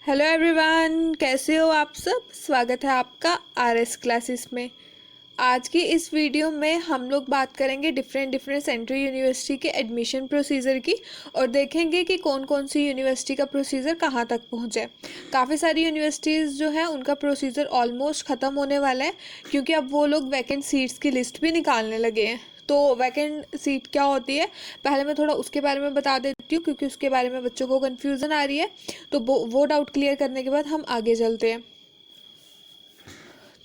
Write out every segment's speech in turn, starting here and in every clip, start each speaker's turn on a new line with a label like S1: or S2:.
S1: Hello everyone, कैसे हो आप सब। स्वागत है आपका आरएस क्लासेस में। आज की इस वीडियो में हम लोग बात करेंगे डिफरेंट सेंट्रल यूनिवर्सिटी के एडमिशन प्रोसीजर की और देखेंगे कि कौन कौन सी यूनिवर्सिटी का प्रोसीजर कहाँ तक पहुँचा है। काफ़ी सारी यूनिवर्सिटीज़ जो है उनका प्रोसीजर ऑलमोस्ट ख़त्म होने वाला है, क्योंकि अब वो लोग वैकेंट सीट्स की लिस्ट भी निकालने लगे हैं। तो वैकेंट सीट क्या होती है, पहले मैं थोड़ा उसके बारे में बता देती हूँ, क्योंकि उसके बारे में बच्चों को कन्फ्यूज़न आ रही है। तो वो डाउट क्लियर करने के बाद हम आगे चलते हैं।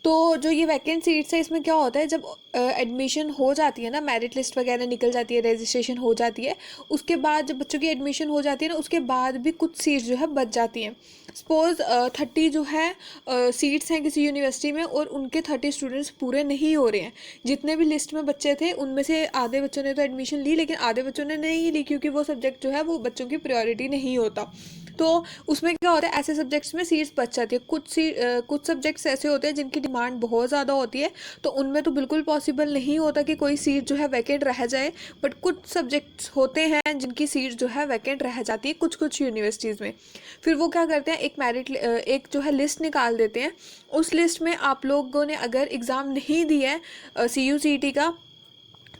S1: तो जो ये वैकेंट सीट्स है, इसमें क्या होता है, जब एडमिशन हो जाती है ना, मेरिट लिस्ट वगैरह निकल जाती है, रजिस्ट्रेशन हो जाती है, उसके बाद जब बच्चों की एडमिशन हो जाती है ना, उसके बाद भी कुछ सीट्स जो है बच जाती हैं। सपोज 30 जो है सीट्स हैं किसी यूनिवर्सिटी में, और उनके 30 स्टूडेंट्स पूरे नहीं हो रहे हैं। जितने भी लिस्ट में बच्चे थे उनमें से आधे बच्चों ने तो एडमिशन ली, लेकिन आधे बच्चों ने नहीं ली, क्योंकि वो सब्जेक्ट जो है वो बच्चों की प्रायोरिटी नहीं होता। तो उसमें क्या होता है, ऐसे सब्जेक्ट्स में सीट्स बच जाती है। कुछ सब्जेक्ट्स ऐसे होते हैं जिनकी डिमांड बहुत ज़्यादा होती है, तो उनमें तो बिल्कुल पॉसिबल नहीं होता कि कोई सीट जो है वैकेंट रह जाए। बट कुछ सब्जेक्ट्स होते हैं जिनकी सीट जो है वैकेंट रह जाती है कुछ कुछ यूनिवर्सिटीज़ में। फिर वो क्या करते हैं, एक जो है लिस्ट निकाल देते हैं। उस लिस्ट में आप लोगों ने अगर एग्ज़ाम नहीं दिया है CUCET का,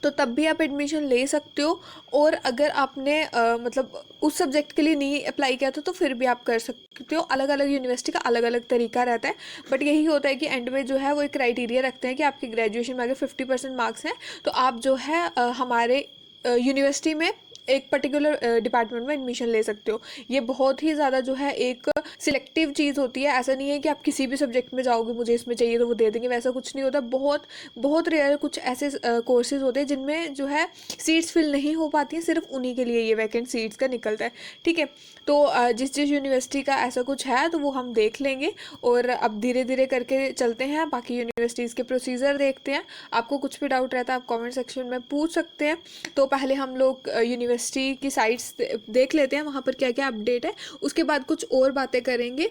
S1: तो तब भी आप एडमिशन ले सकते हो। और अगर आपने मतलब उस सब्जेक्ट के लिए नहीं अप्लाई किया था, तो फिर भी आप कर सकते हो। अलग अलग यूनिवर्सिटी का अलग अलग तरीका रहता है। बट यही होता है कि एंड में जो है वो एक क्राइटेरिया रखते हैं कि आपकी ग्रेजुएशन में अगर 50% मार्क्स हैं, तो आप जो है हमारे यूनिवर्सिटी में एक पर्टिकुलर डिपार्टमेंट में एडमिशन ले सकते हो। ये बहुत ही ज़्यादा जो है एक सिलेक्टिव चीज़ होती है। ऐसा नहीं है कि आप किसी भी सब्जेक्ट में जाओगे, मुझे इसमें चाहिए तो वो दे देंगे, वैसा कुछ नहीं होता। बहुत बहुत रेयर कुछ ऐसे कोर्सेज होते हैं जिनमें जो है सीट्स फिल नहीं हो पाती हैं, सिर्फ उन्हीं के लिए ये वैकेंट सीट्स का निकलता है। ठीक है, तो जिस जिस यूनिवर्सिटी का ऐसा कुछ है तो वो हम देख लेंगे। और अब धीरे धीरे करके चलते हैं, बाकी यूनिवर्सिटीज़ के प्रोसीजर देखते हैं। आपको कुछ भी डाउट रहता है आप कमेंट सेक्शन में पूछ सकते हैं। तो पहले हम लोग यूनिवर्सिटी की साइट्स देख लेते हैं, वहाँ पर क्या क्या अपडेट है। उसके बाद कुछ और बातें करेंगे,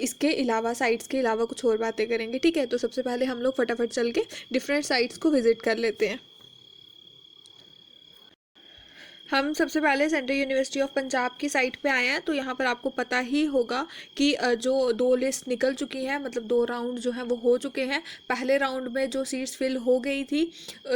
S1: इसके अलावा साइट्स के अलावा कुछ और बातें करेंगे। ठीक है, तो सबसे पहले हम लोग फटाफट चल के डिफरेंट साइट्स को विजिट कर लेते हैं। हम सबसे पहले सेंट्रल यूनिवर्सिटी ऑफ पंजाब की साइट पे आए हैं। तो यहाँ पर आपको पता ही होगा कि जो दो लिस्ट निकल चुकी हैं, मतलब दो राउंड जो हैं वो हो चुके हैं। पहले राउंड में जो सीट्स फिल हो गई थी,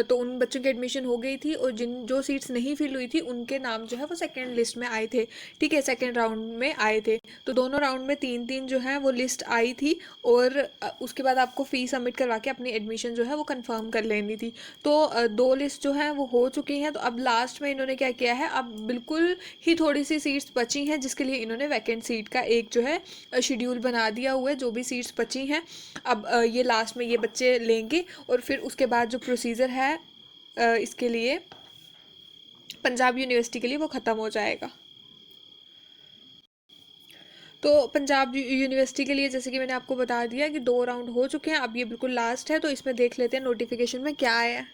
S1: तो उन बच्चों की एडमिशन हो गई थी, और जो सीट्स नहीं फिल हुई थी उनके नाम जो है वो सेकेंड लिस्ट में आए थे। ठीक है, सेकेंड राउंड में आए थे। तो दोनों राउंड में 3-3 जो है वो लिस्ट आई थी। और उसके बाद आपको फ़ी सबमिट करवा के अपनी एडमिशन जो है वो कंफर्म कर लेनी थी। तो दो लिस्ट जो है वो हो चुकी हैं। तो अब लास्ट में इन्होंने क्या किया है, अब बिल्कुल ही थोड़ी सी सीट्स बची हैं, जिसके लिए इन्होंने वैकेंट सीट का एक जो है शेड्यूल बना दिया हुआ है। जो भी सीट्स बची हैं, अब ये लास्ट में ये बच्चे लेंगे, और फिर उसके बाद जो प्रोसीजर है इसके लिए पंजाब यूनिवर्सिटी के लिए वो ख़त्म हो जाएगा। तो पंजाब यूनिवर्सिटी के लिए जैसे कि मैंने आपको बता दिया कि दो राउंड हो चुके हैं, अब ये बिल्कुल लास्ट है। तो इसमें देख लेते हैं नोटिफिकेशन में क्या आया है।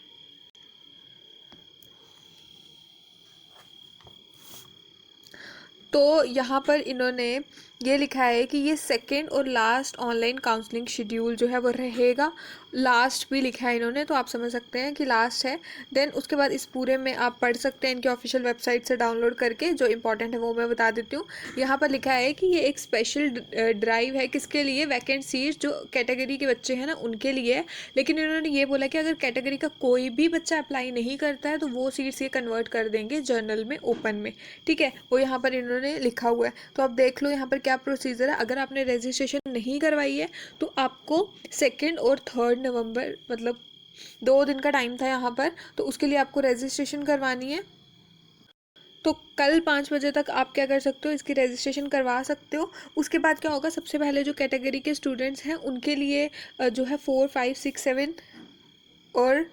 S1: तो यहाँ पर इन्होंने ये लिखा है कि ये सेकेंड और लास्ट ऑनलाइन काउंसलिंग शेड्यूल जो है वो रहेगा। लास्ट भी लिखा है इन्होंने, तो आप समझ सकते हैं कि लास्ट है। देन उसके बाद इस पूरे में आप पढ़ सकते हैं इनके ऑफिशियल वेबसाइट से डाउनलोड करके। जो इंपॉर्टेंट है वो मैं बता देती हूँ। यहाँ पर लिखा है कि ये एक स्पेशल ड्राइव है, किसके लिए, वैकेंट सीट जो कैटेगरी के बच्चे हैं ना उनके लिए है। लेकिन इन्होंने ये बोला कि अगर कैटेगरी का कोई भी बच्चा अप्लाई नहीं करता है, तो वो सीट्स ये कन्वर्ट कर देंगे जर्नल में, ओपन में। ठीक है, वो यहाँ पर इन्होंने लिखा हुआ है। तो आप देख लो यहाँ पर क्या प्रोसीजर है। अगर आपने रजिस्ट्रेशन नहीं करवाई है, तो आपको 2 और 3 नवंबर, मतलब 2 दिन का टाइम था यहाँ पर, तो उसके लिए आपको रजिस्ट्रेशन करवानी है। तो कल 5 बजे तक आप क्या कर सकते हो, इसकी रजिस्ट्रेशन करवा सकते हो। उसके बाद क्या होगा, सबसे पहले जो कैटेगरी के स्टूडेंट्स हैं उनके लिए जो है 4, 5, 6, 7 और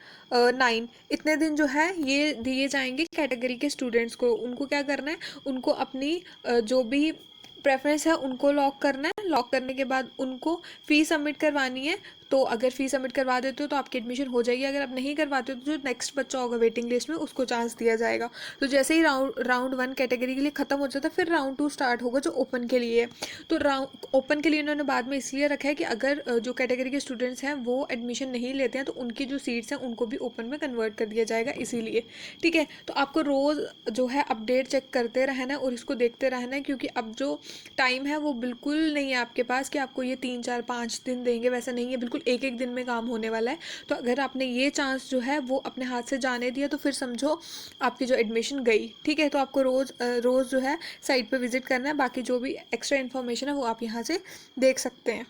S1: 9 इतने दिन जो है ये दिए जाएंगे कैटेगरी के स्टूडेंट्स को। उनको क्या करना है, उनको अपनी जो भी प्रेफरेंस है उनको लॉक करना है। लॉक करने के बाद उनको फ़ी सबमिट करवानी है। तो अगर फ़ी सबमिट करवा देते हो तो आपकी एडमिशन हो जाएगी, अगर आप नहीं करवाते हो तो जो नेक्स्ट बच्चा होगा वेटिंग लिस्ट में उसको चांस दिया जाएगा। तो जैसे ही राउंड 1 कैटेगरी के लिए ख़त्म हो जाता है, फिर राउंड 2 स्टार्ट होगा जो ओपन के लिए है। तो राउंड ओपन के लिए उन्होंने बाद में इसलिए रखा है कि अगर जो कैटेगरी के स्टूडेंट्स हैं वो एडमिशन नहीं लेते हैं तो उनकी जो सीट्स हैं उनको भी ओपन में कन्वर्ट कर दिया जाएगा, इसीलिए। ठीक है, तो आपको रोज़ जो है अपडेट चेक करते रहना है और इसको देखते रहना है, क्योंकि अब जो टाइम है वो बिल्कुल नहीं है आपके पास कि आपको ये 3 4 5 दिन देंगे, वैसा नहीं है, बिल्कुल एक एक दिन में काम होने वाला है। तो अगर आपने ये चांस जो है वो अपने हाथ से जाने दिया तो फिर समझो आपकी जो एडमिशन गई। ठीक है, तो आपको रोज़ जो है साइट पे विजिट करना है, बाकी जो भी एक्स्ट्रा इन्फॉर्मेशन है वो आप यहाँ से देख सकते हैं।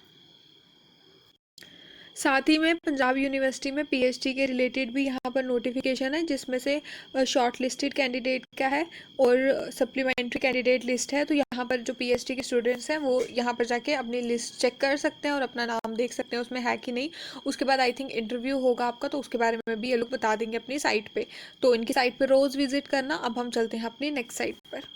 S1: साथ ही में पंजाब यूनिवर्सिटी में पीएचडी के रिलेटेड भी यहाँ पर नोटिफिकेशन है, जिसमें से शॉर्ट लिस्टेड कैंडिडेट का है और सप्लीमेंट्री कैंडिडेट लिस्ट है। तो यहाँ पर जो पीएचडी के स्टूडेंट्स हैं वो यहाँ पर जाके अपनी लिस्ट चेक कर सकते हैं और अपना नाम देख सकते हैं उसमें है कि नहीं। उसके बाद आई थिंक इंटरव्यू होगा आपका, तो उसके बारे में भी ये लोग बता देंगे अपनी साइट पर। तो इनकी साइट पर रोज़ विजिट करना। अब हम चलते हैं अपनी नेक्स्ट साइट पर।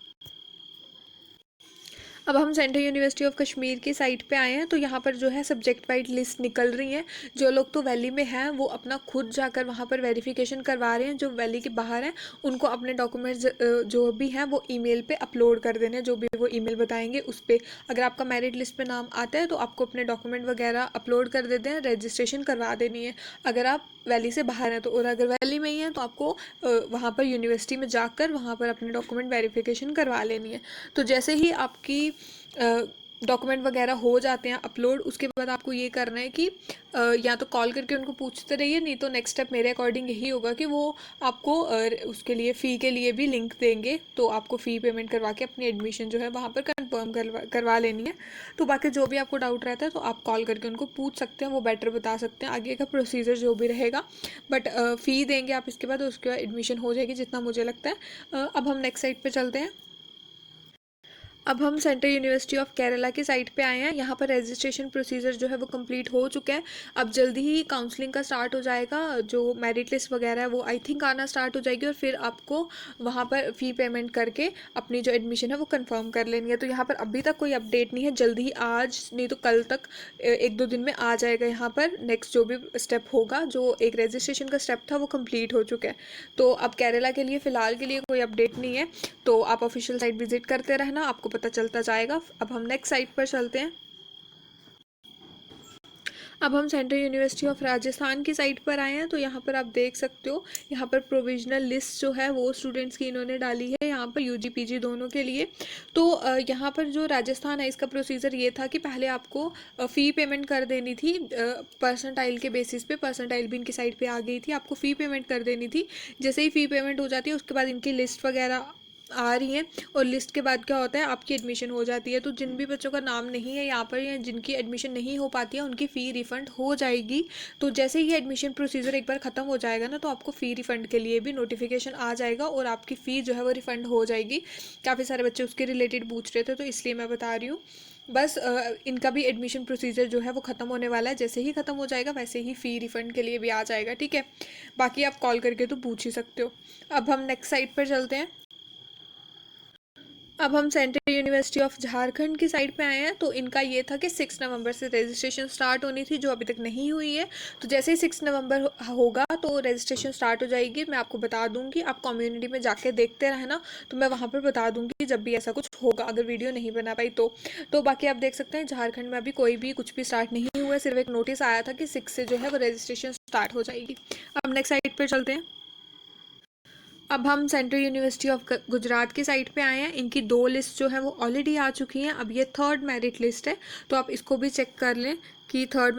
S1: अब हम सेंट्रल यूनिवर्सिटी ऑफ कश्मीर की साइट पे आए हैं। तो यहाँ पर जो है सब्जेक्ट वाइज लिस्ट निकल रही है। जो लोग तो वैली में हैं वो अपना खुद जाकर वहाँ पर वेरिफिकेशन करवा रहे हैं, जो वैली के बाहर हैं उनको अपने डॉक्यूमेंट्स जो भी हैं वो ईमेल पे अपलोड कर देने हैं, जो भी वो ईमेल बताएंगे उस पर। अगर आपका मेरिट लिस्ट पे नाम आता है तो आपको अपने डॉक्यूमेंट वगैरह अपलोड कर देते हैं, रजिस्ट्रेशन करवा देनी है अगर आप वैली से बाहर हैं तो। और अगर वैली में ही है तो आपको वहाँ पर यूनिवर्सिटी में जाकर वहाँ पर अपने डॉक्यूमेंट वेरिफिकेशन करवा लेनी है। तो जैसे ही आपकी डॉक्यूमेंट वगैरह हो जाते हैं अपलोड, उसके बाद आपको ये करना है कि या तो कॉल करके उनको पूछते रहिए, नहीं तो नेक्स्ट स्टेप मेरे अकॉर्डिंग यही होगा कि वो आपको उसके लिए फ़ी के लिए भी लिंक देंगे, तो आपको फ़ी पेमेंट करवा के अपनी एडमिशन जो है वहाँ पर कंफर्म करवा लेनी है। तो बाकी जो भी आपको डाउट रहता है तो आप कॉल करके उनको पूछ सकते हैं, वो बेटर बता सकते हैं आगे का प्रोसीजर जो भी रहेगा। बट फ़ी देंगे आप इसके बाद, उसके बाद एडमिशन हो जाएगी जितना मुझे लगता है। अब हम नेक्स्ट साइट पर चलते हैं। अब हम सेंट्रल यूनिवर्सिटी ऑफ केरला की साइट पे आए हैं। यहाँ पर रजिस्ट्रेशन प्रोसीजर जो है वो कंप्लीट हो चुका है। अब जल्दी ही काउंसलिंग का स्टार्ट हो जाएगा, जो मेरिट लिस्ट वगैरह है वो आई थिंक आना स्टार्ट हो जाएगी और फिर आपको वहाँ पर फ़ी पेमेंट करके अपनी जो एडमिशन है वो कंफर्म कर लेनी है। तो यहाँ पर अभी तक कोई अपडेट नहीं है, जल्दी ही आज नहीं तो कल तक 1 2 दिन में आ जाएगा। यहाँ पर नेक्स्ट जो भी स्टेप होगा, जो एक रजिस्ट्रेशन का स्टेप था वो कम्प्लीट हो चुका है। तो अब केरला के लिए फ़िलहाल के लिए कोई अपडेट नहीं है, तो आप ऑफिशियल साइट विजिट करते रहना, आपको पता चलता जाएगा। अब हम नेक्स्ट साइट पर चलते हैं। अब हम सेंट्रल यूनिवर्सिटी ऑफ राजस्थान की साइट पर आए हैं। तो यहाँ पर आप देख सकते हो, यहाँ पर प्रोविजनल लिस्ट जो है वो स्टूडेंट्स की इन्होंने डाली है यहाँ पर यूजी पीजी दोनों के लिए। तो यहाँ पर जो राजस्थान है इसका प्रोसीजर ये था कि पहले आपको फ़ी पेमेंट कर देनी थी परसेंटाइल के बेसिस पे। परसेंटाइल भी इनकी साइट पे आ गई थी, आपको फ़ी पेमेंट कर देनी थी। जैसे ही फ़ी पेमेंट हो जाती है उसके बाद इनकी लिस्ट वगैरह आ रही हैं और लिस्ट के बाद क्या होता है, आपकी एडमिशन हो जाती है। तो जिन भी बच्चों का नाम नहीं है यहाँ पर या जिनकी एडमिशन नहीं हो पाती है उनकी फ़ी रिफ़ंड हो जाएगी। तो जैसे ही एडमिशन प्रोसीजर एक बार ख़त्म हो जाएगा ना, तो आपको फ़ी रिफ़ंड के लिए भी नोटिफिकेशन आ जाएगा और आपकी फ़ी जो है वो रिफ़ंड हो जाएगी। काफ़ी सारे बच्चे उसके रिलेटेड पूछ रहे थे तो इसलिए मैं बता रही हूँ। बस इनका भी एडमिशन प्रोसीजर जो है वो ख़त्म होने वाला है, जैसे ही ख़त्म हो जाएगा वैसे ही फ़ी रिफ़ंड के लिए भी आ जाएगा। ठीक है, बाकी आप कॉल करके तो पूछ ही सकते हो। अब हम नेक्स्ट साइट पर चलते हैं। अब हम सेंट्रल यूनिवर्सिटी ऑफ झारखंड की साइड पे आए हैं। तो इनका ये था कि 6 नवंबर से रजिस्ट्रेशन स्टार्ट होनी थी, जो अभी तक नहीं हुई है। तो जैसे ही 6 नवंबर होगा तो रजिस्ट्रेशन स्टार्ट हो जाएगी। मैं आपको बता दूंगी, आप कम्युनिटी में जाके देखते रहना, तो मैं वहाँ पर बता दूंगी जब भी ऐसा कुछ होगा, अगर वीडियो नहीं बना पाई तो बाकी आप देख सकते हैं झारखंड में अभी कोई भी कुछ भी स्टार्ट नहीं हुआ है, सिर्फ एक नोटिस आया था कि 6 से जो है वो रजिस्ट्रेशन स्टार्ट हो जाएगी। अब नेक्स्ट साइट पर चलते हैं। अब हम सेंट्रल यूनिवर्सिटी ऑफ गुजरात की साइट पे आए हैं। इनकी 2 लिस्ट जो है वो ऑलरेडी आ चुकी हैं, अब ये 3rd मेरिट लिस्ट है। तो आप इसको भी चेक कर लें कि 3rd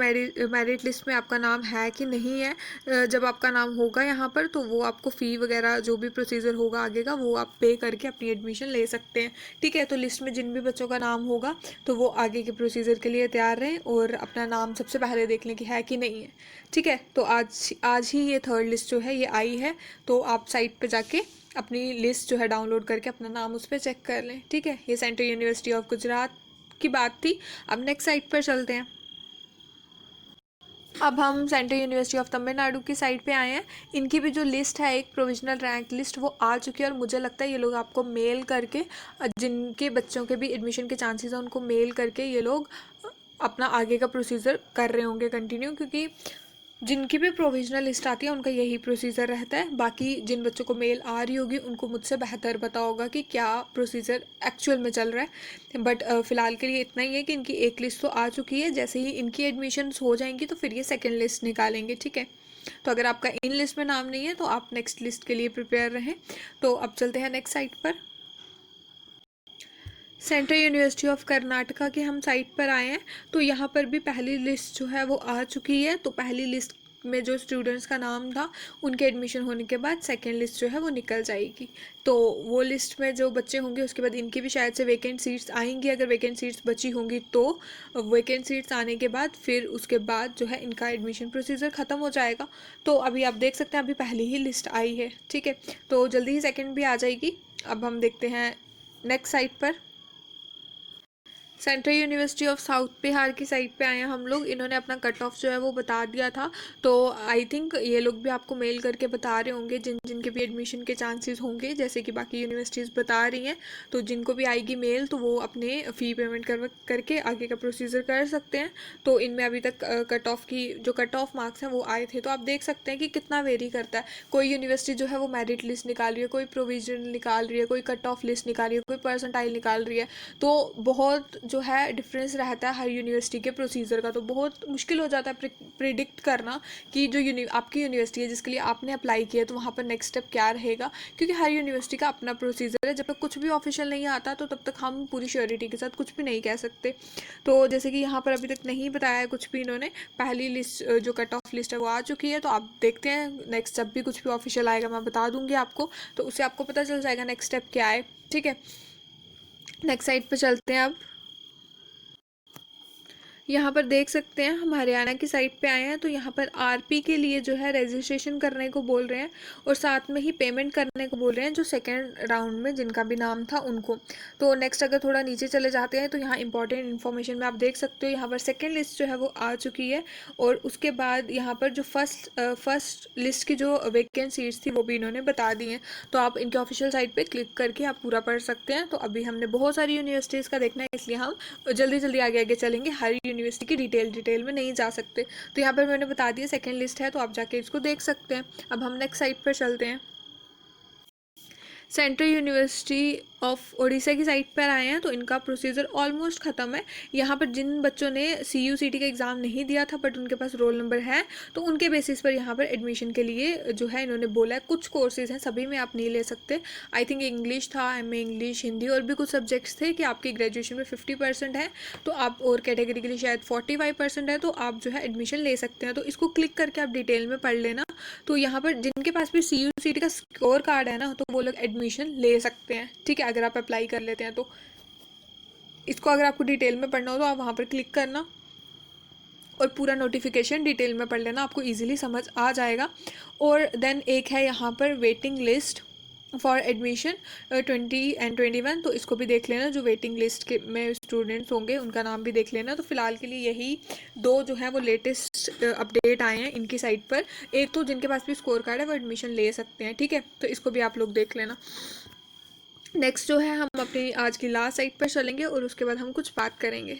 S1: मेरिट लिस्ट में आपका नाम है कि नहीं है। जब आपका नाम होगा यहाँ पर तो वो आपको फ़ी वगैरह जो भी प्रोसीजर होगा आगे का वो आप पे करके अपनी एडमिशन ले सकते हैं। ठीक है, तो लिस्ट में जिन भी बच्चों का नाम होगा तो वो आगे के प्रोसीजर के लिए तैयार रहें और अपना नाम सबसे पहले देख लें कि है कि नहीं है। ठीक है, तो आज ही ये 3rd लिस्ट जो है ये आई है, तो आप साइट पर जाके अपनी लिस्ट जो है डाउनलोड करके अपना नाम उस पर चेक कर लें। ठीक है, ये सेंट्रल यूनिवर्सिटी ऑफ गुजरात की बात थी। अब नेक्स्ट साइट पर चलते हैं। अब हम सेंट्रल यूनिवर्सिटी ऑफ तमिलनाडु की साइट पे आए हैं। इनकी भी जो लिस्ट है एक प्रोविजनल रैंक लिस्ट वो आ चुकी है और मुझे लगता है ये लोग आपको मेल करके जिनके बच्चों के भी एडमिशन के चांसेस हैं उनको मेल करके ये लोग अपना आगे का प्रोसीजर कर रहे होंगे कंटिन्यू, क्योंकि जिनकी भी प्रोविजनल लिस्ट आती है उनका यही प्रोसीजर रहता है। बाकी जिन बच्चों को मेल आ रही होगी उनको मुझसे बेहतर पता होगा कि क्या प्रोसीजर एक्चुअल में चल रहा है। बट फ़िलहाल के लिए इतना ही है कि इनकी एक लिस्ट तो आ चुकी है, जैसे ही इनकी एडमिशन्स हो जाएंगी तो फिर ये सेकेंड लिस्ट निकालेंगे, ठीक है। तो अगर आपका इन लिस्ट में नाम नहीं है तो आप नेक्स्ट लिस्ट के लिए प्रिपेयर रहें। तो अब चलते हैं नेक्स्ट साइट पर। सेंट्रल यूनिवर्सिटी ऑफ कर्नाटका के हम साइट पर आए हैं। तो यहाँ पर भी पहली लिस्ट जो है वो आ चुकी है। तो पहली लिस्ट में जो स्टूडेंट्स का नाम था उनके एडमिशन होने के बाद सेकेंड लिस्ट जो है वो निकल जाएगी। तो वो लिस्ट में जो बच्चे होंगे उसके बाद इनकी भी शायद से वैकेंट सीट्स आएंगी, अगर वैकेंट सीट्स बची होंगी तो। वैकेंट सीट्स आने के बाद फिर उसके बाद जो है इनका एडमिशन प्रोसीजर ख़त्म हो जाएगा। तो अभी आप देख सकते हैं अभी पहली ही लिस्ट आई है, ठीक है। तो जल्दी ही सेकेंड भी आ जाएगी। अब हम देखते हैं नेक्स्ट साइट पर। Central university of south Bihar की साइट पे आए हैं हम लोग। इन्होंने अपना कट ऑफ जो है वो बता दिया था। तो आई थिंक ये लोग भी आपको मेल करके बता रहे होंगे जिन जिनके भी एडमिशन के चांसेस होंगे, जैसे कि बाकी यूनिवर्सिटीज़ बता रही हैं। तो जिनको भी आएगी मेल तो वो अपने फ़ी पेमेंट करके आगे का प्रोसीजर कर सकते हैं। तो इनमें अभी तक कट ऑफ की जो कट ऑफ मार्क्स हैं वो आए थे। तो आप देख सकते हैं कि कितना वेरी करता है। कोई यूनिवर्सिटी जो है वो मेरिट लिस्ट निकाल रही है, कोई प्रोविजन निकाल रही है, कोई कट ऑफ लिस्ट निकाल रही है, कोई परसेंटाइल निकाल रही है। तो बहुत जो है डिफरेंस रहता है हर यूनिवर्सिटी के प्रोसीजर का। तो बहुत मुश्किल हो जाता है प्रिडिक्ट करना कि जो आपकी यूनिवर्सिटी है जिसके लिए आपने अप्लाई किया है तो वहाँ पर नेक्स्ट स्टेप क्या रहेगा, क्योंकि हर यूनिवर्सिटी का अपना प्रोसीजर है। जब तक कुछ भी ऑफिशियल नहीं आता तो तब तक हम पूरी श्योरिटी के साथ कुछ भी नहीं कह सकते। तो जैसे कि यहाँ पर अभी तक नहीं बताया है कुछ भी इन्होंने। पहली लिस्ट जो कट ऑफ लिस्ट है वो आ चुकी है। तो आप देखते हैं नेक्स्ट जब भी कुछ भी ऑफिशियल आएगा मैं बता दूंगी आपको, तो उससे आपको पता चल जाएगा नेक्स्ट स्टेप क्या है, ठीक है। नेक्स्ट साइट पर चलते हैं अब। यहाँ पर देख सकते हैं हम हरियाणा की साइट पे आए हैं। तो यहाँ पर आरपी के लिए जो है रजिस्ट्रेशन करने को बोल रहे हैं और साथ में ही पेमेंट करने को बोल रहे हैं जो सेकेंड राउंड में जिनका भी नाम था उनको। तो नेक्स्ट अगर थोड़ा नीचे चले जाते हैं तो यहाँ इंपॉर्टेंट इन्फॉर्मेशन में आप देख सकते हो यहाँ पर सेकेंड लिस्ट जो है वो आ चुकी है। और उसके बाद यहाँ पर जो फर्स्ट लिस्ट की जो वैकेंट सीट्स थी वो भी इन्होंने बता दी हैं। तो आप इनके ऑफिशियल साइट पर क्लिक करके आप पूरा पढ़ सकते हैं। तो अभी हमने बहुत सारी यूनिवर्सिटीज़ का देखना है इसलिए हम जल्दी जल्दी आगे आगे चलेंगे, हर यूनिवर्सिटी की डिटेल में नहीं जा सकते। तो यहाँ पर मैंने बता दिया सेकेंड लिस्ट है तो आप जाके इसको देख सकते हैं। अब हम नेक्स्ट साइट पर चलते हैं। सेंट्रल यूनिवर्सिटी ऑफ उड़ीसा की साइट पर आए हैं। तो इनका प्रोसीजर ऑलमोस्ट ख़त्म है। यहाँ पर जिन बच्चों ने CUCT का एग्ज़ाम नहीं दिया था बट उनके पास रोल नंबर है तो उनके बेसिस पर यहाँ पर एडमिशन के लिए जो है इन्होंने बोला है। कुछ कोर्सेज़ हैं, सभी में आप नहीं ले सकते। आई थिंक इंग्लिश था, MA इंग्लिश, हिंदी और भी कुछ सब्जेक्ट्स थे कि आपकी ग्रेजुएशन में 50% है तो आप, और कैटेगरी के लिए शायद 45% है तो आप जो है एडमिशन ले सकते हैं। तो इसको क्लिक करके आप डिटेल में पढ़ लेना। तो यहाँ पर जिनके पास भी CUCT का स्कोर कार्ड है ना तो वो लोग एडमिशन ले सकते हैं, ठीक है, अगर आप अप्लाई कर लेते हैं तो। इसको अगर आपको डिटेल में पढ़ना हो तो आप वहाँ पर क्लिक करना और पूरा नोटिफिकेशन डिटेल में पढ़ लेना, आपको इजीली समझ आ जाएगा। और देन एक है यहाँ पर waiting list for admission 20 and 21। तो इसको भी देख लेना, जो वेटिंग लिस्ट के में स्टूडेंट्स होंगे उनका नाम भी देख लेना। तो फिलहाल के लिए यही दो जो है वो लेटेस्ट अपडेट आए हैं इनकी साइट पर। एक तो जिनके पास भी स्कोर कार्ड है वो एडमिशन ले सकते हैं, ठीक है, तो इसको भी आप लोग देख लेना। नेक्स्ट जो है हम अपनी आज की लास्ट साइट पर चलेंगे और उसके बाद हम कुछ बात करेंगे।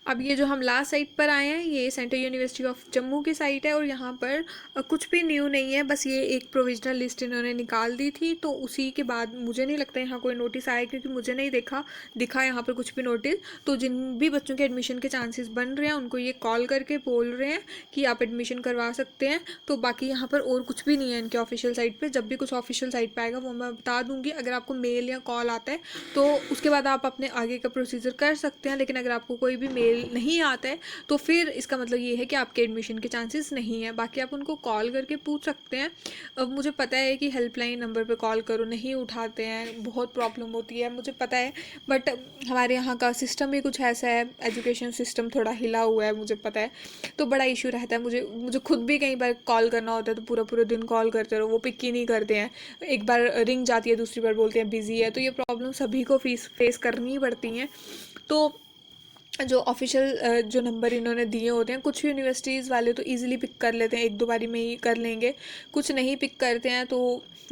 S1: अब ये जो हम लास्ट साइट पर आए हैं ये सेंट्रल यूनिवर्सिटी ऑफ जम्मू की साइट है और यहाँ पर कुछ भी न्यू नहीं है, बस ये एक प्रोविजनल लिस्ट इन्होंने निकाल दी थी। तो उसी के बाद मुझे नहीं लगता यहाँ कोई नोटिस आया क्योंकि मुझे नहीं दिखा यहाँ पर कुछ भी नोटिस। तो जिन भी बच्चों के एडमिशन के चांसेस बन रहे हैं उनको ये कॉल करके बोल रहे हैं कि आप एडमिशन करवा सकते हैं। तो बाकी यहाँ पर और कुछ भी नहीं है इनके ऑफिशियल साइट पर। जब भी कुछ ऑफिशियल साइट पर आएगा वो मैं बता दूँगी। अगर आपको मेल या कॉल आता है तो उसके बाद आप अपने आगे का प्रोसीजर कर सकते हैं। लेकिन अगर आपको कोई भी मेल नहीं आता है तो फिर इसका मतलब ये है कि आपके एडमिशन के चांसेस नहीं है। बाकी आप उनको कॉल करके पूछ सकते हैं। अब मुझे पता है कि हेल्पलाइन नंबर पे कॉल करो नहीं उठाते हैं, बहुत प्रॉब्लम होती है, मुझे पता है। बट हमारे यहाँ का सिस्टम ही कुछ ऐसा है, एजुकेशन सिस्टम थोड़ा हिला हुआ है, मुझे पता है। तो बड़ा इशू रहता है। मुझे खुद भी कई बार कॉल करना होता है तो पूरा पूरा दिन कॉल करते रहो, वो पिक ही नहीं करते हैं। एक बार रिंग जाती है, दूसरी बार बोलते हैं बिजी है। तो ये प्रॉब्लम सभी को फेस करनी पड़ती हैं। तो जो ऑफिशियल जो नंबर इन्होंने दिए होते हैं, कुछ यूनिवर्सिटीज़ वाले तो इजीली पिक कर लेते हैं, एक दो बारी में ही कर लेंगे, कुछ नहीं पिक करते हैं। तो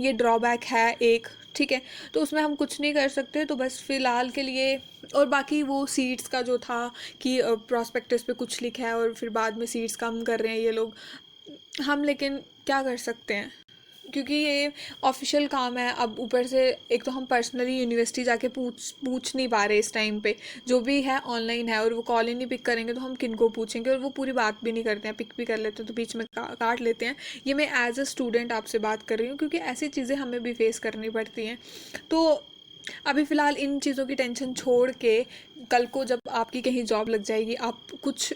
S1: ये ड्रॉबैक है एक, ठीक है। तो उसमें हम कुछ नहीं कर सकते। तो बस फ़िलहाल के लिए और बाकी वो सीट्स का जो था कि प्रॉस्पेक्टस पे कुछ लिखा है और फिर बाद में सीट्स कम कर रहे हैं ये लोग, हम लेकिन क्या कर सकते हैं, क्योंकि ये ऑफिशियल काम है। अब ऊपर से एक तो हम पर्सनली यूनिवर्सिटी जाके पूछ नहीं पा रहे इस टाइम पे, जो भी है ऑनलाइन है, और वो कॉल ही नहीं पिक करेंगे तो हम किन को पूछेंगे, और वो पूरी बात भी नहीं करते हैं, पिक भी कर लेते हैं तो बीच में काट लेते हैं। ये मैं एज अ स्टूडेंट आपसे बात कर रही हूँ, क्योंकि ऐसी चीज़ें हमें भी फेस करनी पड़ती हैं। तो अभी फ़िलहाल इन चीज़ों की टेंशन छोड़ के, कल को जब आपकी कहीं जॉब लग जाएगी, आप कुछ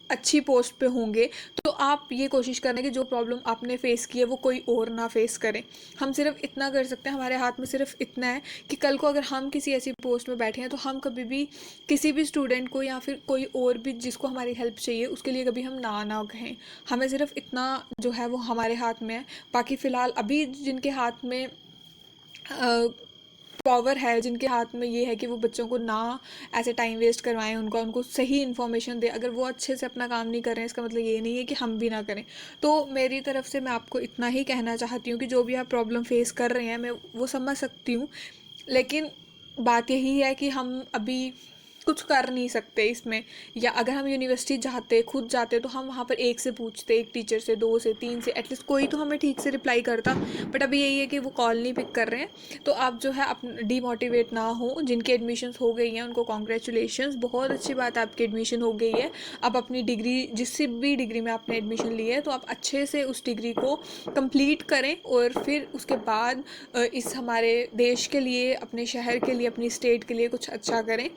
S1: अच्छी पोस्ट पे होंगे, तो आप ये कोशिश करें कि जो प्रॉब्लम आपने फेस की है वो कोई और ना फेस करे। हम सिर्फ इतना कर सकते हैं, हमारे हाथ में सिर्फ इतना है कि कल को अगर हम किसी ऐसी पोस्ट में बैठे हैं तो हम कभी भी किसी भी स्टूडेंट को या फिर कोई और भी जिसको हमारी हेल्प चाहिए उसके लिए कभी हम ना ना कहें। हमें सिर्फ इतना जो है वो हमारे हाथ में है। बाकी फ़िलहाल अभी जिनके हाथ में पावर है, जिनके हाथ में ये है कि वो बच्चों को ना ऐसे टाइम वेस्ट करवाएं, उनको सही इन्फॉर्मेशन दें, अगर वो अच्छे से अपना काम नहीं कर रहे हैं इसका मतलब ये नहीं है कि हम भी ना करें। तो मेरी तरफ से मैं आपको इतना ही कहना चाहती हूँ कि जो भी आप प्रॉब्लम फेस कर रहे हैं मैं वो समझ सकती हूँ, लेकिन बात यही है कि हम अभी कुछ कर नहीं सकते इसमें। या अगर हम यूनिवर्सिटी जाते, खुद जाते, तो हम वहाँ पर एक से पूछते, एक टीचर से, दो से, तीन से, एटलीस्ट कोई तो हमें ठीक से रिप्लाई करता। बट अभी यही है कि वो कॉल नहीं पिक कर रहे हैं। तो आप जो है अपना डीमोटिवेट ना हो। जिनकी एडमिशन्स हो गई हैं उनको कॉन्ग्रेचुलेशंस, बहुत अच्छी बात है, आपकी एडमिशन हो गई है। अब अपनी डिग्री, जिससे भी डिग्री में आपने एडमिशन ली है, तो आप अच्छे से उस डिग्री को कंप्लीट करें और फिर उसके बाद इस हमारे देश के लिए, अपने शहर के लिए, अपनी स्टेट के लिए कुछ अच्छा करें।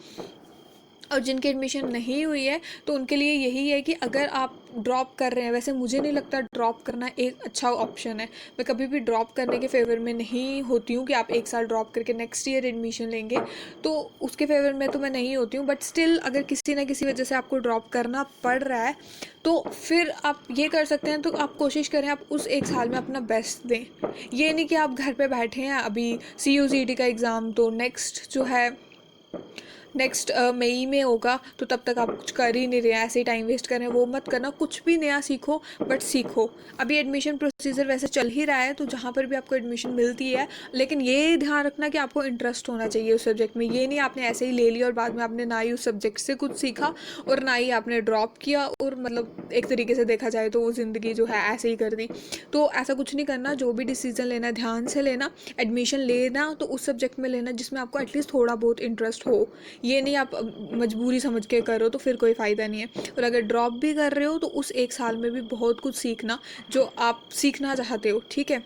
S1: और जिनकी एडमिशन नहीं हुई है तो उनके लिए यही है कि अगर आप ड्रॉप कर रहे हैं, वैसे मुझे नहीं लगता ड्रॉप करना एक अच्छा ऑप्शन है। मैं कभी भी ड्रॉप करने के फेवर में नहीं होती हूँ कि आप एक साल ड्रॉप करके नेक्स्ट ईयर एडमिशन लेंगे, तो उसके फेवर में तो मैं नहीं होती हूँ। बट स्टिल अगर किसी ना किसी वजह से आपको ड्रॉप करना पड़ रहा है तो फिर आप ये कर सकते हैं, तो आप कोशिश करें आप उस एक साल में अपना बेस्ट दें। ये नहीं कि आप घर पे बैठे हैं, अभी CUCT का एग्ज़ाम तो नेक्स्ट मई में होगा, तो तब तक आप कुछ कर ही नहीं रहे हैं, ऐसे ही टाइम वेस्ट करें, वो मत करना। कुछ भी नया सीखो, बट सीखो। अभी एडमिशन प्रोसीजर वैसे चल ही रहा है, तो जहाँ पर भी आपको एडमिशन मिलती है, लेकिन ये ध्यान रखना कि आपको इंटरेस्ट होना चाहिए उस सब्जेक्ट में। ये नहीं आपने ऐसे ही ले लिया और बाद में आपने ना ही उस सब्जेक्ट से कुछ सीखा और ना ही आपने ड्रॉप किया, और मतलब एक तरीके से देखा जाए तो वो ज़िंदगी जो है ऐसे ही कर दी। तो ऐसा कुछ नहीं करना। जो भी डिसीज़न लेना है ध्यान से लेना। एडमिशन लेना तो उस सब्जेक्ट में लेना जिसमें आपको एटलीस्ट थोड़ा बहुत इंटरेस्ट हो। ये नहीं आप मजबूरी समझ के करो तो फिर कोई फ़ायदा नहीं है। और अगर ड्रॉप भी कर रहे हो तो उस एक साल में भी बहुत कुछ सीखना जो आप सीखना चाहते हो, ठीक है।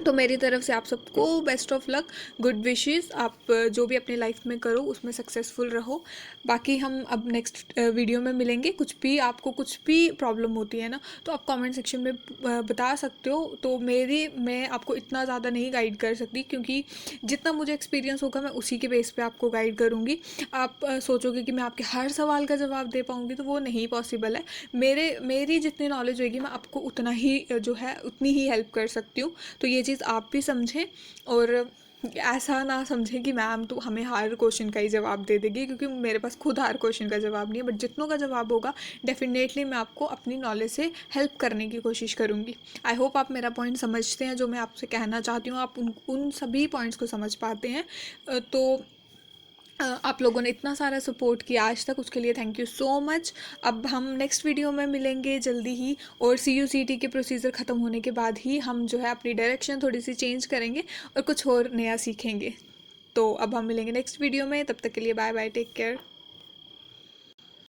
S1: तो मेरी तरफ से आप सबको best of luck, good wishes. आप जो भी अपनी लाइफ में करो उसमें सक्सेसफुल रहो। बाकी हम अब नेक्स्ट वीडियो में मिलेंगे। कुछ भी आपको कुछ भी प्रॉब्लम होती है ना, तो आप कमेंट सेक्शन में बता सकते हो। तो मैं आपको इतना ज़्यादा नहीं गाइड कर सकती, क्योंकि जितना मुझे एक्सपीरियंस होगा मैं उसी के बेस पे आपको गाइड करूँगी। आप सोचोगे कि मैं आपके हर सवाल का जवाब दे पाऊँगी, तो वो नहीं पॉसिबल है। मेरी जितनी नॉलेज होगी मैं आपको उतना ही जो है उतनी ही हेल्प कर सकती हूँ। तो ये चीज़ आप भी समझें, और ऐसा ना समझें कि मैम तो हमें हर क्वेश्चन का ही जवाब दे देगी, क्योंकि मेरे पास खुद हर क्वेश्चन का जवाब नहीं है। बट जितनों का जवाब होगा डेफिनेटली मैं आपको अपनी नॉलेज से हेल्प करने की कोशिश करूँगी। आई होप आप मेरा पॉइंट समझते हैं, जो मैं आपसे कहना चाहती हूँ आप उन सभी पॉइंट्स को समझ पाते हैं। तो आप लोगों ने इतना सारा सपोर्ट किया आज तक, उसके लिए थैंक यू सो मच। अब हम नेक्स्ट वीडियो में मिलेंगे जल्दी ही, और CUCT के प्रोसीजर ख़त्म होने के बाद ही हम जो है अपनी डायरेक्शन थोड़ी सी चेंज करेंगे और कुछ और नया सीखेंगे। तो अब हम मिलेंगे नेक्स्ट वीडियो में, तब तक के लिए बाय बाय, टेक केयर।